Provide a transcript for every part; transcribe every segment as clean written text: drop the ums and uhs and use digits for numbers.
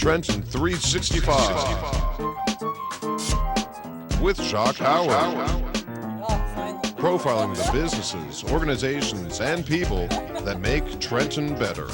Trenton 365 with Jacque Howard. Profiling the businesses, organizations, and people that make Trenton better.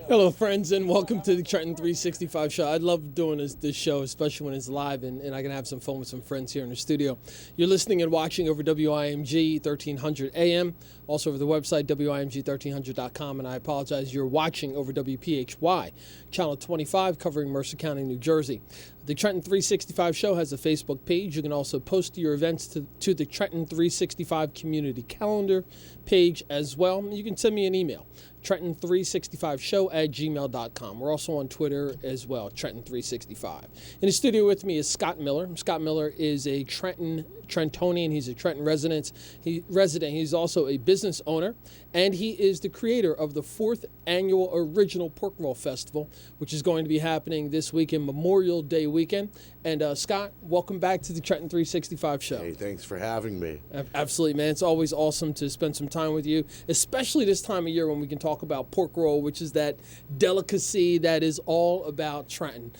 Hello, friends, and welcome to the Trenton 365 show. I love doing this show, especially when it's live, and I can have some fun with some friends here in the studio. You're listening and watching over WIMG 1300 AM, also over the website, WIMG1300.com, and I apologize, you're watching over WPHY, Channel 25, covering Mercer County, New Jersey. The Trenton 365 show has a Facebook page. You can also post your events to the Trenton 365 community calendar page as well. You can send me an email, Trenton365show@gmail.com. We're also on Twitter as well, Trenton365. In the studio with me is Scott Miller. Scott Miller is a Trentonian. He's a Trenton resident. He's also a business owner, and he is the creator of the 4th annual Original Pork Roll Festival, which is going to be happening this weekend, Memorial Day weekend. And Scott, welcome back to the Trenton 365 show. Hey, thanks for having me. Absolutely, man. It's always awesome to spend some time with you, especially this time of year when we can talk about pork roll, which is that delicacy that is all about Trenton.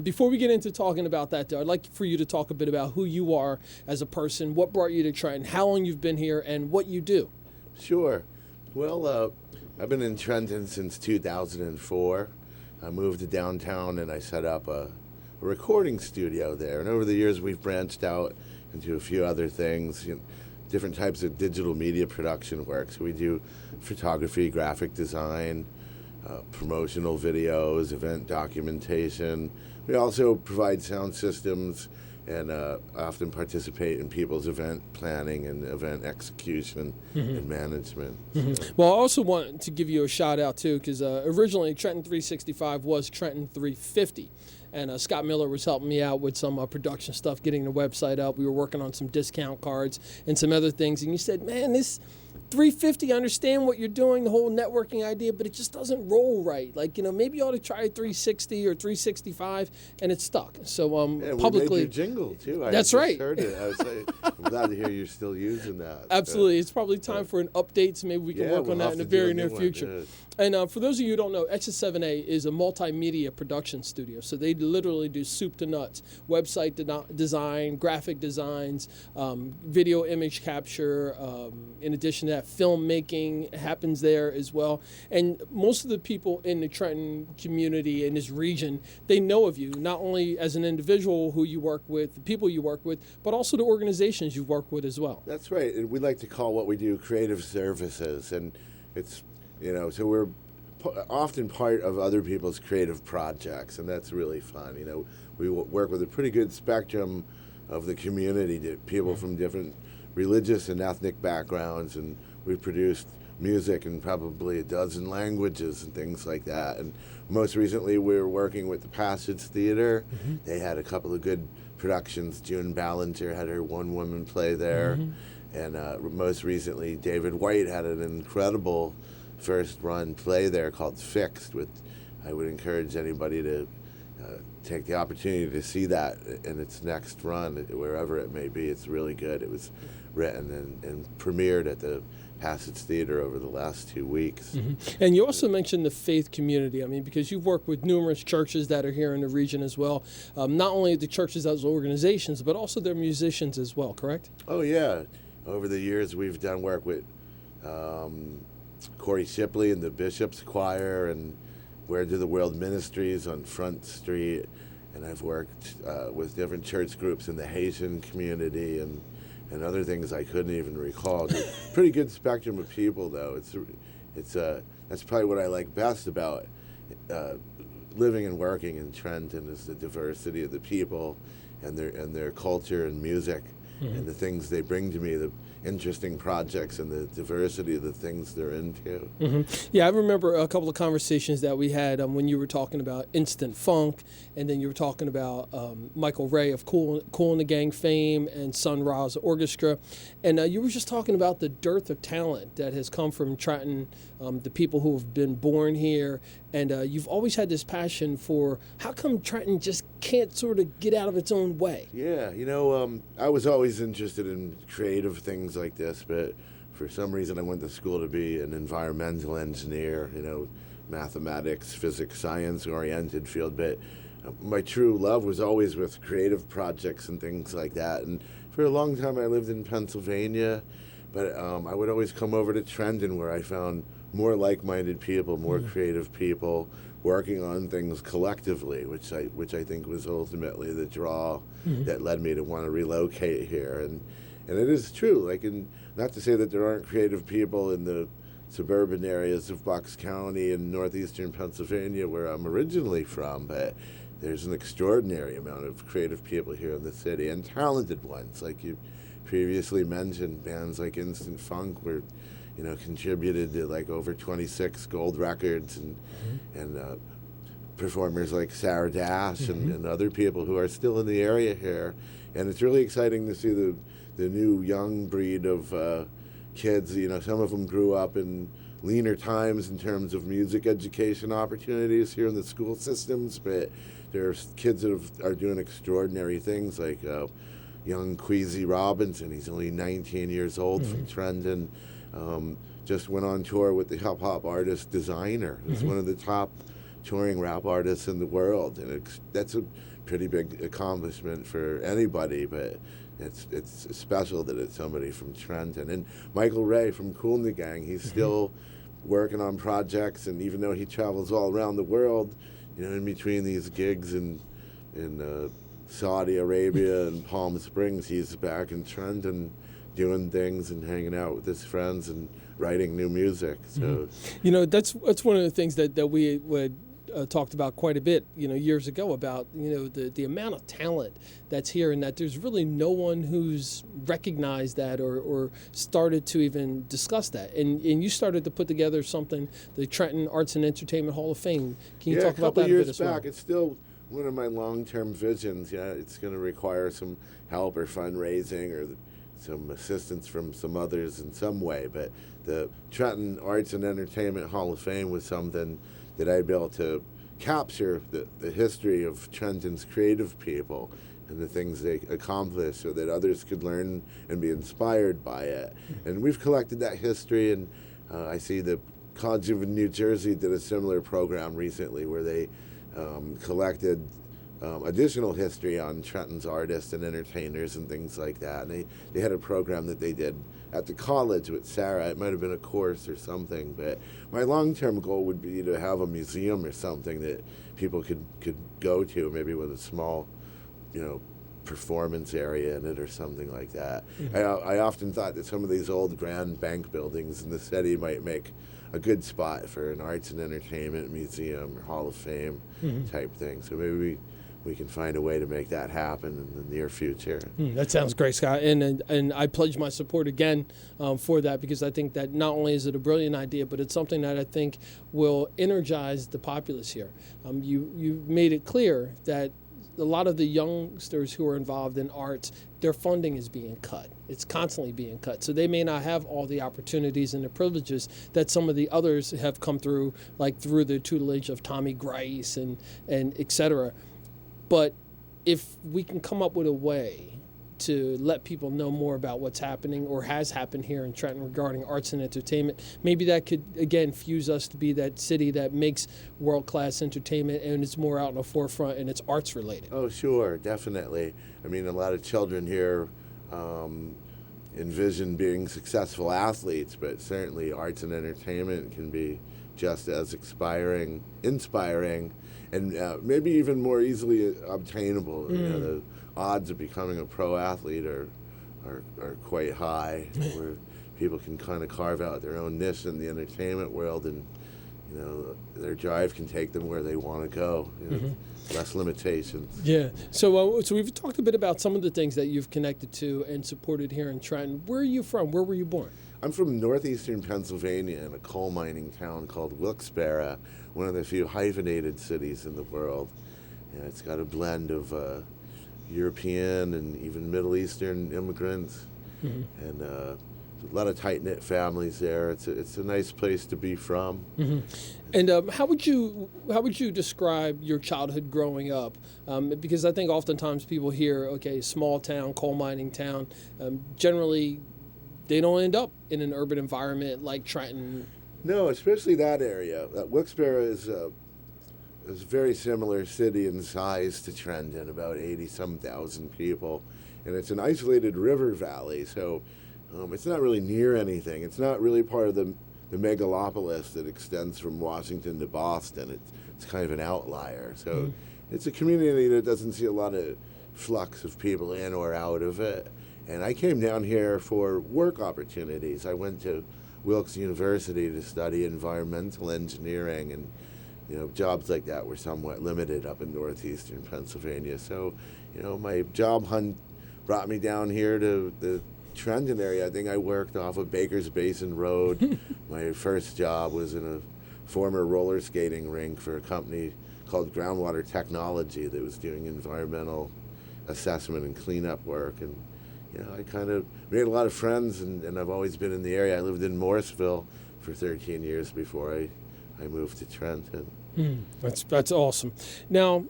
Before we get into talking about that, though, I'd like for you to talk a bit about who you are as a person, what brought you to Trenton, how long you've been here, and what you do. Sure. Well, I've been in Trenton since 2004. I moved to downtown and I set up a recording studio there. And over the years, we've branched out into a few other things, different types of digital media production work. So we do photography, graphic design, promotional videos, event documentation. We also provide sound systems and often participate in people's event planning and event execution and management. So. Well, I also want to give you a shout out too, because originally Trenton 365 was Trenton 350. And Scott Miller was helping me out with some production stuff, getting the website up. We were working on some discount cards and some other things. And you said, man, this 350, I understand what you're doing, the whole networking idea, but it just doesn't roll right. Like, maybe you ought to try 360 or 365, and it's stuck. So publicly. We made your jingle, too. That's right. Heard it. I'm glad to hear you're still using that. Absolutely. It's probably time for an update, so maybe we can work on that in the very near future. And for those of you who don't know, XS7A is a multimedia production studio. So they literally do soup to nuts, website design, graphic designs, video image capture. In addition to that, filmmaking happens there as well. And most of the people in the Trenton community, in this region, they know of you, not only as an individual who you work with, the people you work with, but also the organizations you've worked with as well. That's right. And we like to call what we do creative services. And it's, so we're often part of other people's creative projects, and that's really fun. We work with a pretty good spectrum of the community, people from different religious and ethnic backgrounds, and we've produced music in probably a dozen languages and things like that. And most recently, we were working with the R.E.A.C.H Theater. They had a couple of good productions. June Ballinger had her one-woman play there. And most recently, David White had an incredible first-run play there called Fixed, which I would encourage anybody to take the opportunity to see that in its next run, wherever it may be. It's really good. It was written and premiered at the R.E.A.C.H Theater over the last 2 weeks. And you also mentioned the faith community. I mean, because you've worked with numerous churches that are here in the region as well. Not only the churches as organizations, but also their musicians as well, correct? Oh, yeah. Over the years, we've done work with Corey Shipley and the Bishop's Choir and Where Do the World Ministries on Front Street. And I've worked with different church groups in the Haitian community and other things I couldn't even recall. It's a pretty good spectrum of people, though. That's probably what I like best about living and working in Trenton is the diversity of the people and their culture and music and the things they bring to me, the interesting projects and the diversity of the things they're into. Yeah, I remember a couple of conversations that we had when you were talking about Instant Funk, and then you were talking about Michael Ray of Cool and the Gang fame and Sun Ra's Orchestra, and you were just talking about the dearth of talent that has come from Trenton, the people who have been born here, and you've always had this passion for how come Trenton just can't sort of get out of its own way. Yeah, I was always interested in creative things like this, but for some reason I went to school to be an environmental engineer, mathematics, physics, science-oriented field, but my true love was always with creative projects and things like that. And for a long time, I lived in Pennsylvania, but I would always come over to Trenton, where I found more like-minded people, more creative people working on things collectively, which I think was ultimately the draw that led me to want to relocate here. And it is true, like, not to say that there aren't creative people in the suburban areas of Bucks County and northeastern Pennsylvania, where I'm originally from, but there's an extraordinary amount of creative people here in the city, and talented ones, like you previously mentioned. Bands like Instant Funk were, contributed to like over 26 gold records, and performers like R.E.A.C.H and other people who are still in the area here. And it's really exciting to see the new young breed of kids. Some of them grew up in leaner times in terms of music education opportunities here in the school systems, but there's kids that are doing extraordinary things, like young Queasy Robinson. He's only 19 years old from Trenton. Just went on tour with the hip-hop artist Designer. He's one of the top touring rap artists in the world, and that's a pretty big accomplishment for anybody, but it's special that it's somebody from Trenton. And Michael Ray from Kool and the Gang, he's still working on projects, and even though he travels all around the world, in between these gigs in Saudi Arabia and Palm Springs, he's back in Trenton doing things and hanging out with his friends and writing new music. So, that's one of the things that we would talked about quite a bit, years ago, about the amount of talent that's here, and that there's really no one who's recognized that or started to even discuss that. And you started to put together something, the Trenton Arts and Entertainment Hall of Fame. Can you talk about that a bit as well? A couple years back, it's still one of my long-term visions. Yeah, it's going to require some help or fundraising or some assistance from some others in some way. But the Trenton Arts and Entertainment Hall of Fame was something that I'd be able to capture the history of Trenton's creative people and the things they accomplished, so that others could learn and be inspired by it. And we've collected that history, and I see the College of New Jersey did a similar program recently where they collected additional history on Trenton's artists and entertainers and things like that. And they had a program that they did at the college with Sarah. It might have been a course or something, but my long-term goal would be to have a museum or something that people could go to, maybe with a small, performance area in it or something like that. I often thought that some of these old grand bank buildings in the city might make a good spot for an arts and entertainment museum or Hall of Fame type thing. So maybe we can find a way to make that happen in the near future. That sounds great, Scott. And I pledge my support again for that, because I think that not only is it a brilliant idea, but it's something that I think will energize the populace here. You made it clear that a lot of the youngsters who are involved in arts, their funding is being cut. It's constantly being cut. So they may not have all the opportunities and the privileges that some of the others have come through, like through the tutelage of Tommy Grice and et cetera. But if we can come up with a way to let people know more about what's happening or has happened here in Trenton regarding arts and entertainment, maybe that could, again, fuse us to be that city that makes world-class entertainment and it's more out in the forefront and it's arts-related. Oh, sure, definitely. I mean, a lot of children here envision being successful athletes, but certainly arts and entertainment can be just as inspiring, and maybe even more easily obtainable. The odds of becoming a pro athlete are quite high, where people can kind of carve out their own niche in the entertainment world, and their drive can take them where they want to go. Less limitations. Yeah. So we've talked a bit about some of the things that you've connected to and supported here in Trenton. Where are you from? Where were you born? I'm from northeastern Pennsylvania in a coal mining town called Wilkes-Barre, one of the few hyphenated cities in the world. It's got a blend of European and even Middle Eastern immigrants, and a lot of tight-knit families there. It's a nice place to be from. And how would you describe your childhood growing up? Because I think oftentimes people hear, okay, small town, coal mining town, generally they don't end up in an urban environment like Trenton. No, especially that area. Wilkes-Barre is a very similar city in size to Trenton, about 80-some thousand people. And it's an isolated river valley, so it's not really near anything. It's not really part of the megalopolis that extends from Washington to Boston. It's kind of an outlier. So it's a community that doesn't see a lot of flux of people in or out of it. And I came down here for work opportunities. I went to Wilkes University to study environmental engineering, and jobs like that were somewhat limited up in northeastern Pennsylvania. So, my job hunt brought me down here to the Trenton area. I think I worked off of Baker's Basin Road. My first job was in a former roller skating rink for a company called Groundwater Technology that was doing environmental assessment and cleanup work. And I kind of made a lot of friends, and I've always been in the area. I lived in Morrisville for 13 years before I moved to Trenton. That's awesome. Now,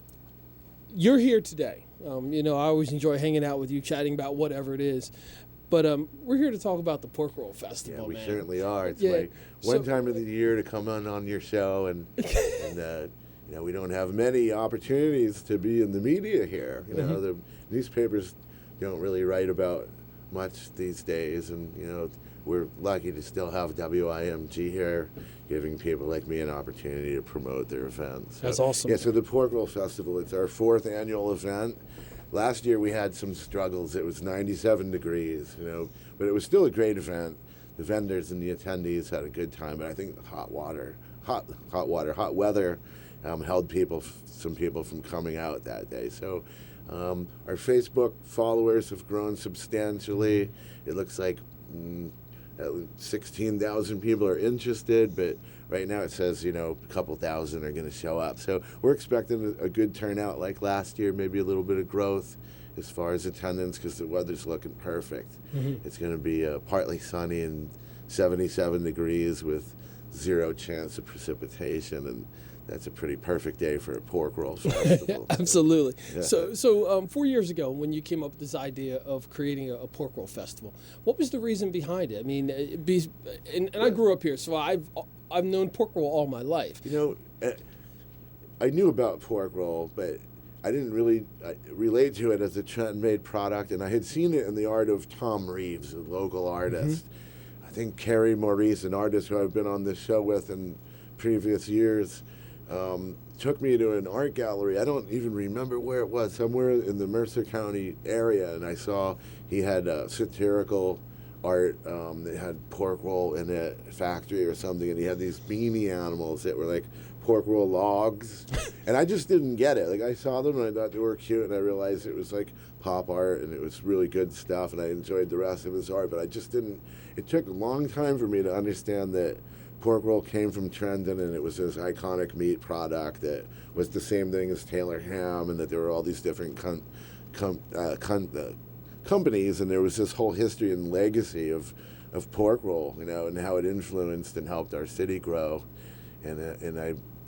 you're here today. I always enjoy hanging out with you, chatting about whatever it is. But we're here to talk about the Pork Roll Festival. Yeah, we man. certainly are. It's my one time of the year to come on your show, and we don't have many opportunities to be in the media here. The newspapers don't really write about much these days, and we're lucky to still have WIMG here, giving people like me an opportunity to promote their events. That's awesome. Yeah, so the Pork Roll Festival, it's our 4th annual event. Last year we had some struggles. It was 97 degrees, but it was still a great event. The vendors and the attendees had a good time, but I think hot weather held some people from coming out that day. So our Facebook followers have grown substantially. It looks like 16,000 people are interested, but right now it says, a couple thousand are going to show up. So we're expecting a good turnout like last year, maybe a little bit of growth as far as attendance because the weather's looking perfect. It's going to be partly sunny and 77 degrees with 0 chance of precipitation, and that's a pretty perfect day for a pork roll festival. Absolutely. Yeah. So 4 years ago, when you came up with this idea of creating a pork roll festival, what was the reason behind it? I mean, I grew up here, so I've known pork roll all my life. I knew about pork roll, but I didn't really relate to it as a Trenton-made product, and I had seen it in the art of Tom Reeves, a local artist. I think Carrie Maurice, an artist who I've been on this show with in previous years, took me to an art gallery. I don't even remember where it was, somewhere in the Mercer County area, and I saw he had satirical art that had pork roll in it, factory or something, and he had these beanie animals that were like pork roll logs, and I just didn't get it. Like, I saw them and I thought they were cute, and I realized it was like pop art and it was really good stuff, and I enjoyed the rest of his art, but I just didn't. It took a long time for me to understand that pork roll came from Trenton, and it was this iconic meat product that was the same thing as Taylor ham, and that there were all these different companies, and there was this whole history and legacy of pork roll, and how it influenced and helped our city grow, and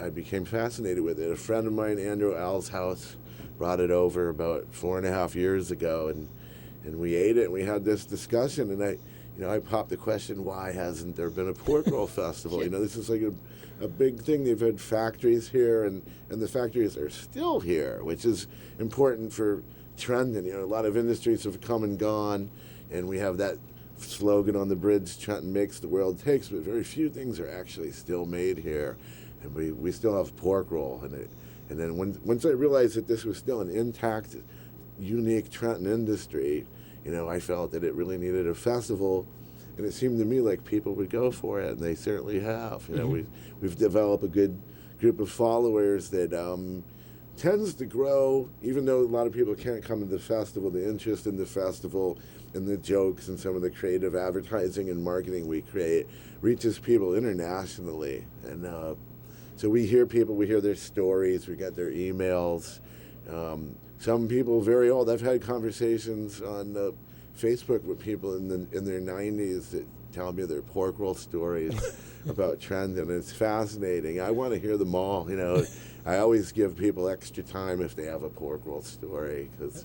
I became fascinated with it. A friend of mine, Andrew Alshouse, brought it over about 4.5 years ago, and we ate it, and we had this discussion, and I popped the question, why hasn't there been a pork roll festival? This is like a big thing. They've had factories here, and the factories are still here, which is important for Trenton. A lot of industries have come and gone, and we have that slogan on the bridge, Trenton makes, the world takes, but very few things are actually still made here. And we still have pork roll in it. And then once I realized that this was still an intact, unique Trenton industry, I felt that it really needed a festival, and it seemed to me like people would go for it, and they certainly have. We've developed a good group of followers that tends to grow, even though a lot of people can't come to the festival. The interest in the festival and the jokes and some of the creative advertising and marketing we create reaches people internationally. And so we hear people, we hear their stories, we get their emails. Some people very old. I've had conversations on Facebook with people in their 90s that tell me their pork roll stories about Trenton. It's fascinating. I want to hear them all. I always give people extra time if they have a pork roll story, because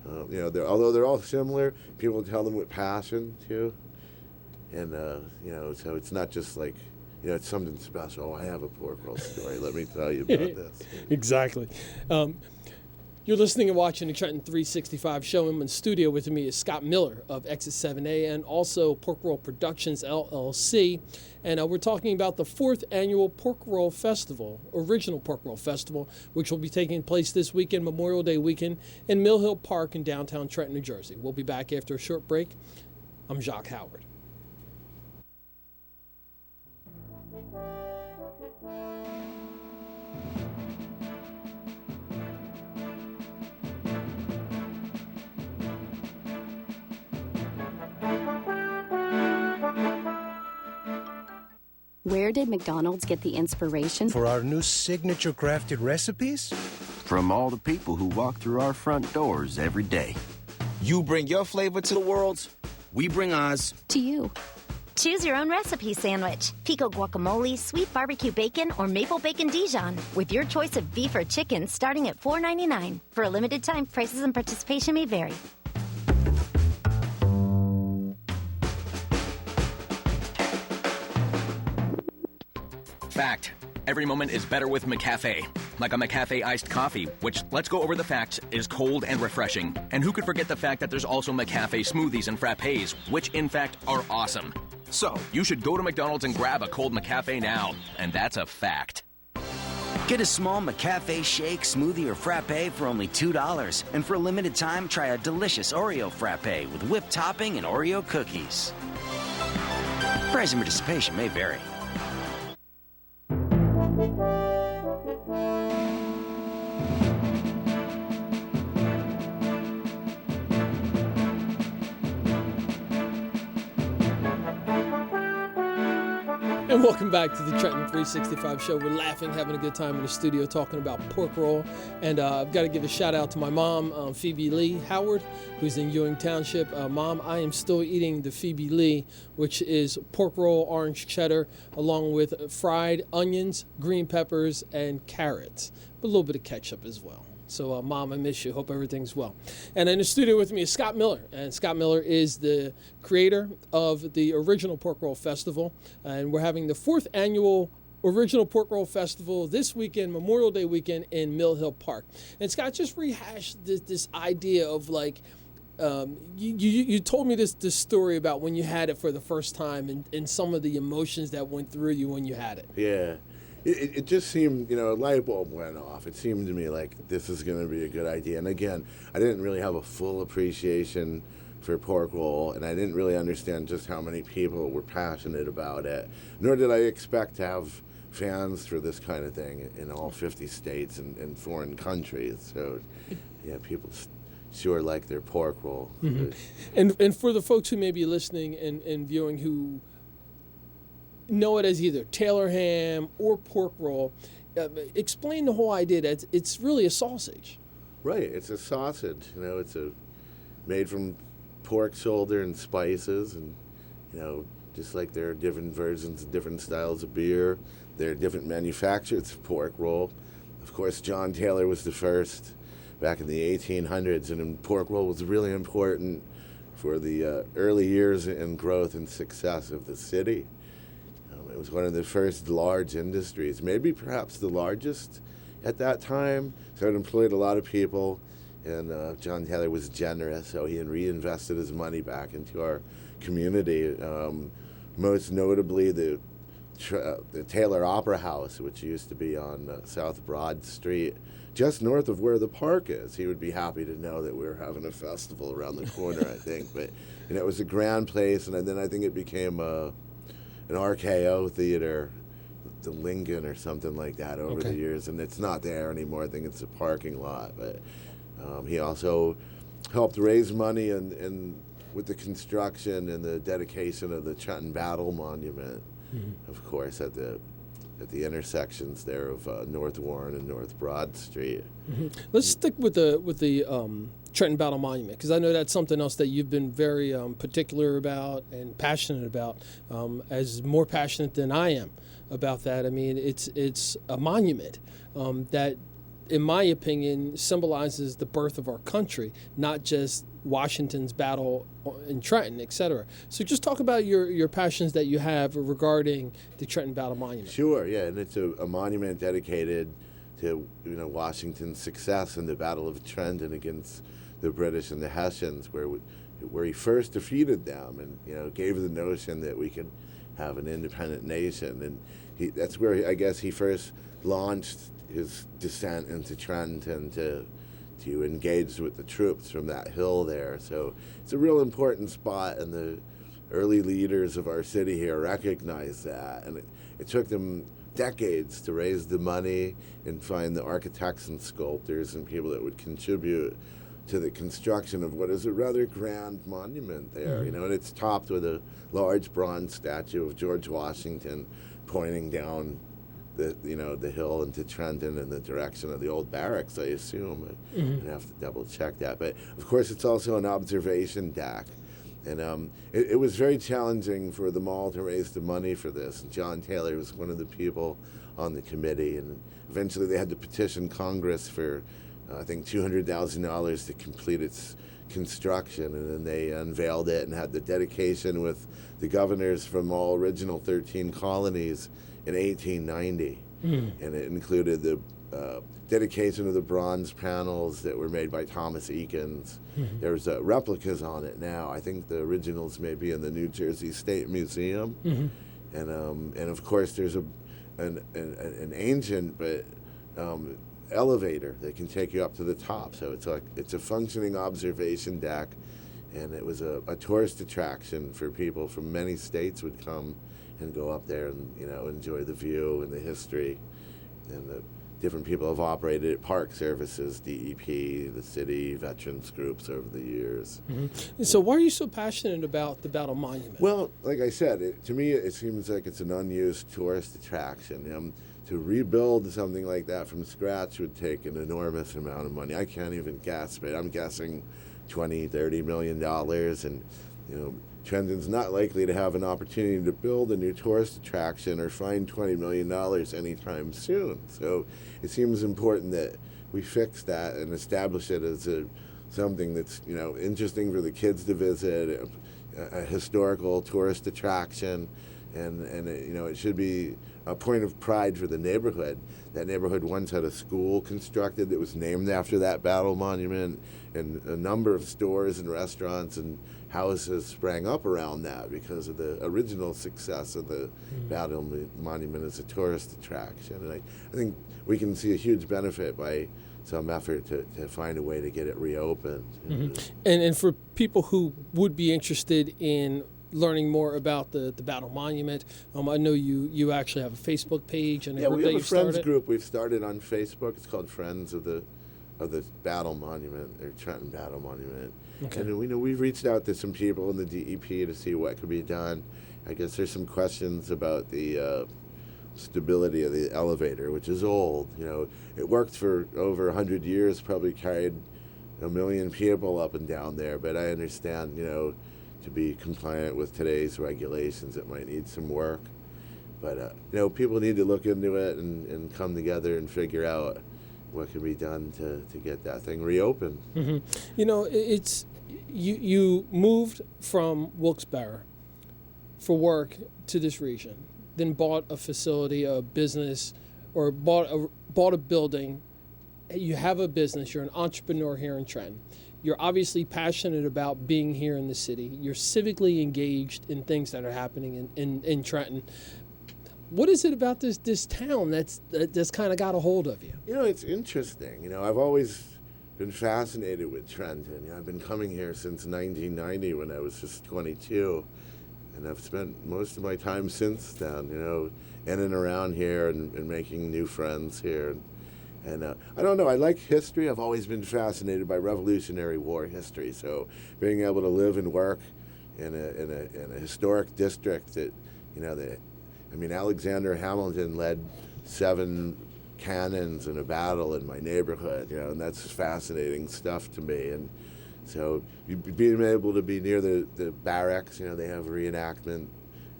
although they're all similar, people tell them with passion too. And so it's not just like it's something special. I have a pork roll story. Let me tell you about this. Exactly. You're listening and watching the Trenton 365 show. In the studio with me is Scott Miller of X7A and also Pork Roll Productions, LLC. And we're talking about the 4th annual Pork Roll Festival, Original Pork Roll Festival, which will be taking place this weekend, Memorial Day weekend, in Mill Hill Park in downtown Trenton, New Jersey. We'll be back after a short break. I'm Jacque Howard. Where did McDonald's get the inspiration for our new signature crafted recipes? From all the people who walk through our front doors every day. You bring your flavor to the world, we bring ours to you. Choose your own recipe sandwich. Pico guacamole, sweet barbecue bacon, or maple bacon Dijon. With your choice of beef or chicken starting at $4.99. For a limited time, prices and participation may vary. Fact. Every moment is better with McCafe. Like a McCafe iced coffee, which, let's go over the facts, is cold and refreshing. And who could forget the fact that there's also McCafe smoothies and frappes, which in fact are awesome. So, you should go to McDonald's and grab a cold McCafe now. And that's a fact. Get a small McCafe shake, smoothie, or frappe for only $2. And for a limited time, try a delicious Oreo frappe with whipped topping and Oreo cookies. Price and participation may vary. And welcome back to the Trenton 365 show. We're laughing, having a good time in the studio talking about pork roll. And I've got to give a shout out to my mom, Phoebe Lee Howard, who's in Ewing Township. Mom, I am still eating the Phoebe Lee, which is pork roll, orange cheddar, along with fried onions, green peppers, and carrots, but a little bit of ketchup as well. So, Mom, I miss you. Hope everything's well. And in the studio with me is Scott Miller. And Scott Miller is the creator of the Original Pork Roll Festival. And we're having the 4th annual Original Pork Roll Festival this weekend, Memorial Day weekend, in Mill Hill Park. And Scott, just rehash this idea of like, you told me this story about when you had it for the first time and some of the emotions that went through you when you had it. Yeah. It just seemed, a light bulb went off. It seemed to me like this is going to be a good idea. And again, I didn't really have a full appreciation for pork roll, and I didn't really understand just how many people were passionate about it. Nor did I expect to have fans for this kind of thing in all 50 states and foreign countries. So, yeah, people sure like their pork roll. Mm-hmm. And for the folks who may be listening and viewing who know it as either Taylor ham or pork roll, explain the whole idea that it's really a sausage. Right, it's a sausage. It's made from pork shoulder and spices, and just like there are different versions of different styles of beer, there are different manufacturers of pork roll. Of course, John Taylor was the first back in the 1800s, and pork roll was really important for the early years and growth and success of the city. It was one of the first large industries, maybe perhaps the largest at that time. So it employed a lot of people, and John Taylor was generous, so he reinvested his money back into our community. Most notably, the Taylor Opera House, which used to be on South Broad Street, just north of where the park is. He would be happy to know that we were having a festival around the corner, I think. But it was a grand place, and then I think it became an RKO theater, the Lincoln or something like that over the years, and it's not there anymore. I think it's a parking lot. But he also helped raise money and with the construction and the dedication of the Trenton Battle Monument, of course, at the intersections there of North Warren and North Broad Street. Let's stick with the Trenton Battle Monument, because I know that's something else that you've been very particular about and passionate about, as more passionate than I am about that. I mean, it's a monument that in my opinion, symbolizes the birth of our country, not just Washington's battle in Trenton, et cetera. So just talk about your passions that you have regarding the Trenton Battle Monument. Sure, yeah, and it's a monument dedicated to Washington's success in the Battle of Trenton against the British and the Hessians, where he first defeated them, and gave the notion that we could have an independent nation, and that's where I guess he first launched his descent into Trenton to engage with the troops from that hill there. So it's a real important spot, and the early leaders of our city here recognize that, and it took them decades to raise the money and find the architects and sculptors and people that would contribute to the construction of what is a rather grand monument there, and it's topped with a large bronze statue of George Washington pointing down the hill into Trenton in the direction of the old barracks, I assume. I'd have to double check that. But of course, it's also an observation deck. And it was very challenging for the mall to raise the money for this. And John Taylor was one of the people on the committee. And eventually they had to petition Congress for, I think, $200,000 to complete its construction. And then they unveiled it and had the dedication with the governors from all original 13 colonies in 1890. And it included the dedication of the bronze panels that were made by Thomas Eakins. There's replicas on it now. I think the originals may be in the New Jersey State Museum. And of course there's an ancient but elevator that can take you up to the top. So it's a functioning observation deck, and it was a tourist attraction for people from many states would come and go up there and enjoy the view and the history. And the different people have operated it, park services, DEP, the city, veterans groups over the years. So why are you so passionate about the Battle Monument? Well, like I said, to me it seems like it's an unused tourist attraction. To rebuild something like that from scratch would take an enormous amount of money. I can't even guess, but I'm guessing $20-30 million, and Trenton's not likely to have an opportunity to build a new tourist attraction or find $20 million anytime soon. So it seems important that we fix that and establish it as something that's interesting for the kids to visit, a historical tourist attraction, and it should be a point of pride for the neighborhood. That neighborhood once had a school constructed that was named after that battle monument, and a number of stores and restaurants and houses sprang up around that because of the original success of the battle monument as a tourist attraction. And I think we can see a huge benefit by some effort to find a way to get it reopened. And for people who would be interested in learning more about the Battle Monument, I know you actually have a Facebook page and a group we have that a friends started. group we've started on Facebook. It's called Friends of the Battle Monument, or Trenton Battle Monument. Okay. And we've reached out to some people in the DEP to see what could be done. I guess there's some questions about the stability of the elevator, which is old. It worked for over 100 years, probably carried 1 million people up and down there. But I understand, to be compliant with today's regulations, it might need some work. But people need to look into it and come together and figure out what can be done to get that thing reopened. It's you moved from Wilkes-Barre for work to this region, then bought a facility, a business, or bought a building. You have a business. You're an entrepreneur here in Trenton. You're obviously passionate about being here in the city. You're civically engaged in things that are happening in Trenton. What is it about this town that's kind of got a hold of you? It's interesting. I've always been fascinated with Trenton. I've been coming here since 1990 when I was just 22, and I've spent most of my time since then, in and around here and making new friends here. And I don't know, I like history. I've always been fascinated by Revolutionary War history, so being able to live and work in a historic district that, Alexander Hamilton led 7 cannons in a battle in my neighborhood, and that's fascinating stuff to me. And so being able to be near the barracks, they have reenactment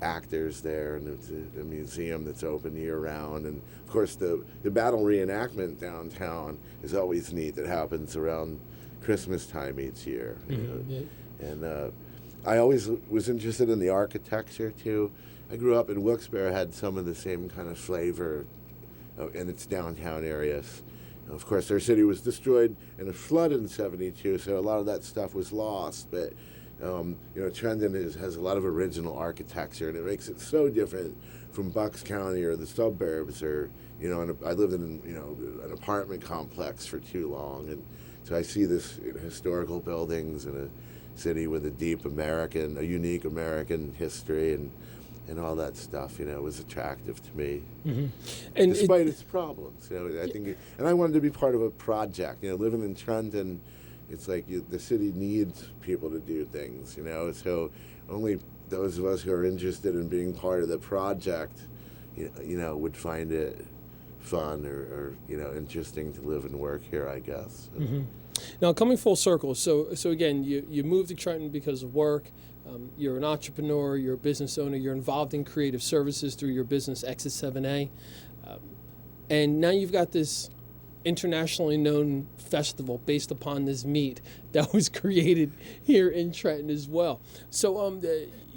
actors there, and it's a museum that's open year-round. And, of course, the battle reenactment downtown is always neat. That happens around Christmas time each year. And I always was interested in the architecture, too. I grew up in Wilkes-Barre, had some of the same kind of flavor in its downtown areas. Of course, our city was destroyed in a flood in '72, so a lot of that stuff was lost. But Trenton has a lot of original architecture, and it makes it so different from Bucks County or the suburbs. Or I lived in an apartment complex for too long, and so I see this historical buildings in a city with a unique American history, and all that stuff, was attractive to me, and despite its problems. I think, and I wanted to be part of a project. Living in Trenton, it's like the city needs people to do things. So only those of us who are interested in being part of the project, would find it fun or interesting to live and work here, I guess. Now, coming full circle, so again, you moved to Trenton because of work. You're an entrepreneur, you're a business owner, you're involved in creative services through your business, X7A. And now you've got this internationally known festival based upon this meet that was created here in Trenton as well. So,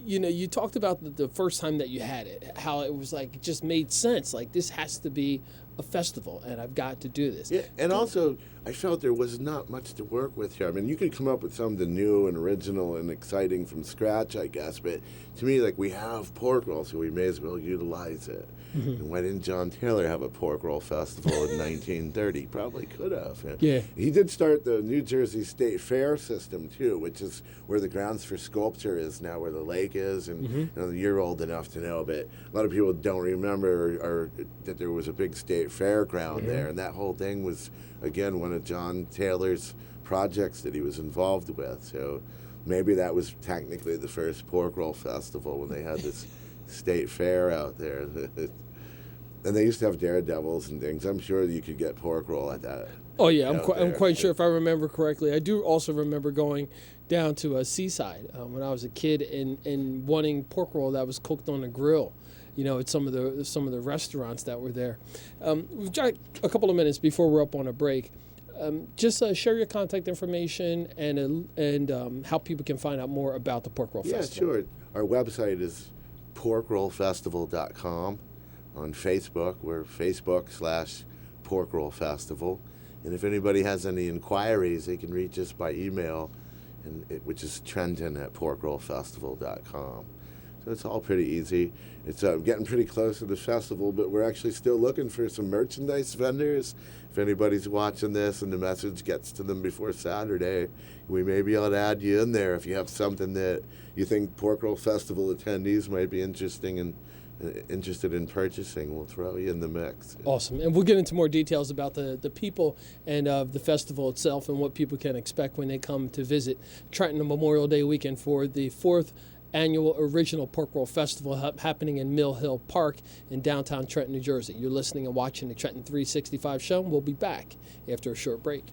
you talked about the first time that you had it, how it was like, it just made sense. Like, this has to be a festival, and I've got to do this. Yeah, and also, I felt there was not much to work with here. I mean, you could come up with something new and original and exciting from scratch, I guess, but to me, like, we have pork roll, so we may as well utilize it. And why didn't John Taylor have a pork roll festival in 1930? Probably could have. Yeah. He did start the New Jersey State Fair system, too, which is where the grounds for sculpture is now, where the lake is, and you're old enough to know, but a lot of people don't remember or that there was a big state fairground there, and that whole thing was, again, one of John Taylor's projects that he was involved with. So maybe that was technically the first pork roll festival when they had this state fair out there. And they used to have daredevils and things. I'm sure you could get pork roll at that. Oh, yeah, I'm quite sure if I remember correctly. I do also remember going down to Seaside when I was a kid and wanting pork roll that was cooked on a grill. At some of the restaurants that were there. We've got a couple of minutes before we're up on a break. Just share your contact information and how people can find out more about the Pork Roll Festival. Yeah, sure. Our website is porkrollfestival.com. On Facebook, we're Facebook/Pork Roll Festival. And if anybody has any inquiries, they can reach us by email, which is Trenton@porkrollfestival.com. So it's all pretty easy. It's getting pretty close to the festival, but we're actually still looking for some merchandise vendors. If anybody's watching this and the message gets to them before Saturday, we may be able to add you in there if you have something that you think Pork Roll Festival attendees might be interested in purchasing. We'll throw you in the mix. Awesome. And we'll get into more details about the people and the festival itself and what people can expect when they come to visit Trenton on Memorial Day weekend for the 4th annual Original Pork Roll Festival happening in Mill Hill Park in downtown Trenton, New Jersey. You're listening and watching the Trenton 365 show, and we'll be back after a short break.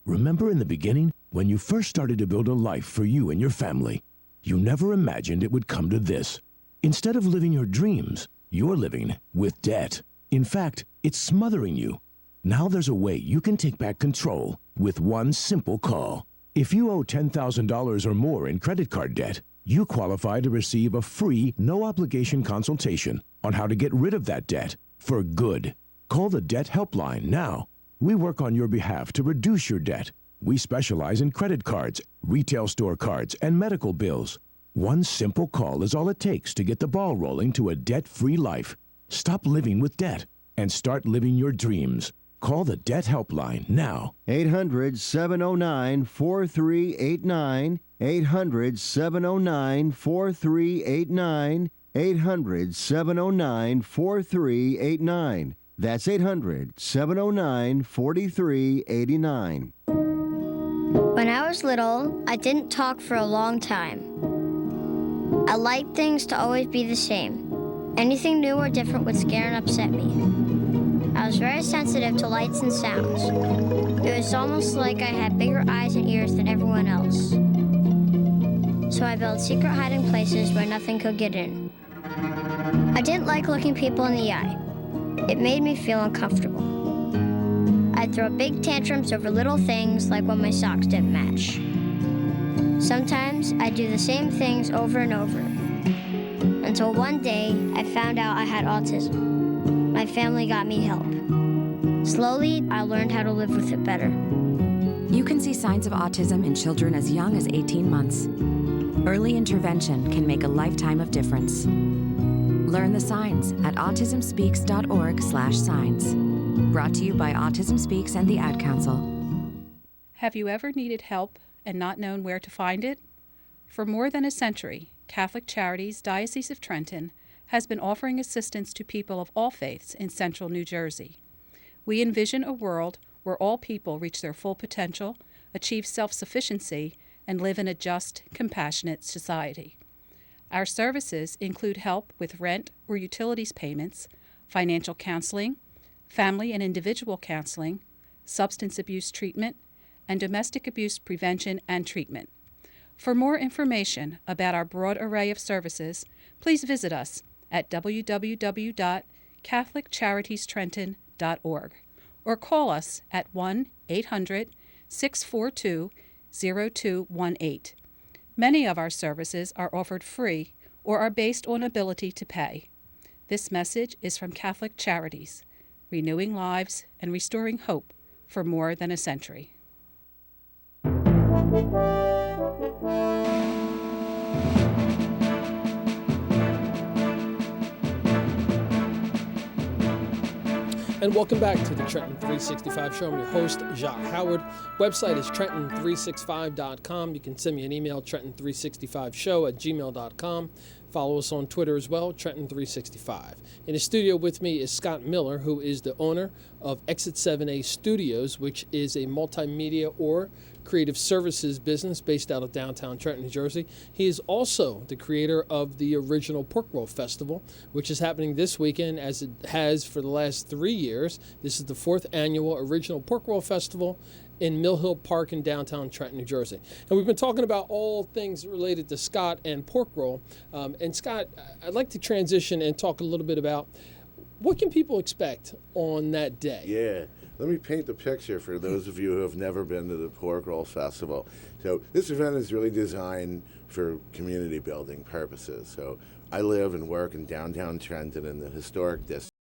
Remember in the beginning, when you first started to build a life for you and your family, you never imagined it would come to this. Instead of living your dreams, you're living with debt. In fact, it's smothering you. Now there's a way you can take back control with one simple call. If you owe $10,000 or more in credit card debt, you qualify to receive a free, no-obligation consultation on how to get rid of that debt for good. Call the Debt Helpline now. We work on your behalf to reduce your debt. We specialize in credit cards, retail store cards, and medical bills. One simple call is all it takes to get the ball rolling to a debt-free life. Stop living with debt and start living your dreams. Call the Debt Helpline now. 800-709-4389. 800-709-4389. 800-709-4389. That's 800-709-4389. When I was little, I didn't talk for a long time. I liked things to always be the same. Anything new or different would scare and upset me. I was very sensitive to lights and sounds. It was almost like I had bigger eyes and ears than everyone else. So I built secret hiding places where nothing could get in. I didn't like looking people in the eye. It made me feel uncomfortable. I'd throw big tantrums over little things like when my socks didn't match. Sometimes I'd do the same things over and over. Until one day, I found out I had autism. My family got me help. Slowly, I learned how to live with it better. You can see signs of autism in children as young as 18 months. Early intervention can make a lifetime of difference. Learn the signs at autismspeaks.org/signs. Brought to you by Autism Speaks and the Ad Council. Have you ever needed help and not known where to find it? For more than a century, Catholic Charities Diocese of Trenton has been offering assistance to people of all faiths in central New Jersey. We envision a world where all people reach their full potential, achieve self-sufficiency, and live in a just, compassionate society. Our services include help with rent or utilities payments, financial counseling, family and individual counseling, substance abuse treatment, and domestic abuse prevention and treatment. For more information about our broad array of services, please visit us at www.catholiccharitiestrentton.org or call us at 1-800-642-0218. Many of our services are offered free or are based on ability to pay. This message is from Catholic Charities, renewing lives and restoring hope for more than a century. And welcome back to the Trenton 365 Show. I'm your host, Jacque Howard. Website is trenton365.com. You can send me an email, trenton365show@gmail.com. Follow us on Twitter as well, Trenton365. In the studio with me is Scott Miller, who is the owner of Exit 7A Studios, which is a multimedia or creative services business based out of downtown Trenton, New Jersey. He is also the creator of the original Pork Roll Festival, which is happening this weekend as it has for the last 3 years. This is the 4th annual Original Pork Roll Festival in Mill Hill Park in downtown Trenton, New Jersey. And we've been talking about all things related to Scott and pork roll. And Scott, I'd like to transition and talk a little bit about what can people expect on that day? Yeah. Let me paint the picture for those of you who have never been to the Pork Roll Festival. So this event is really designed for community building purposes. So I live and work in downtown Trenton in the historic district.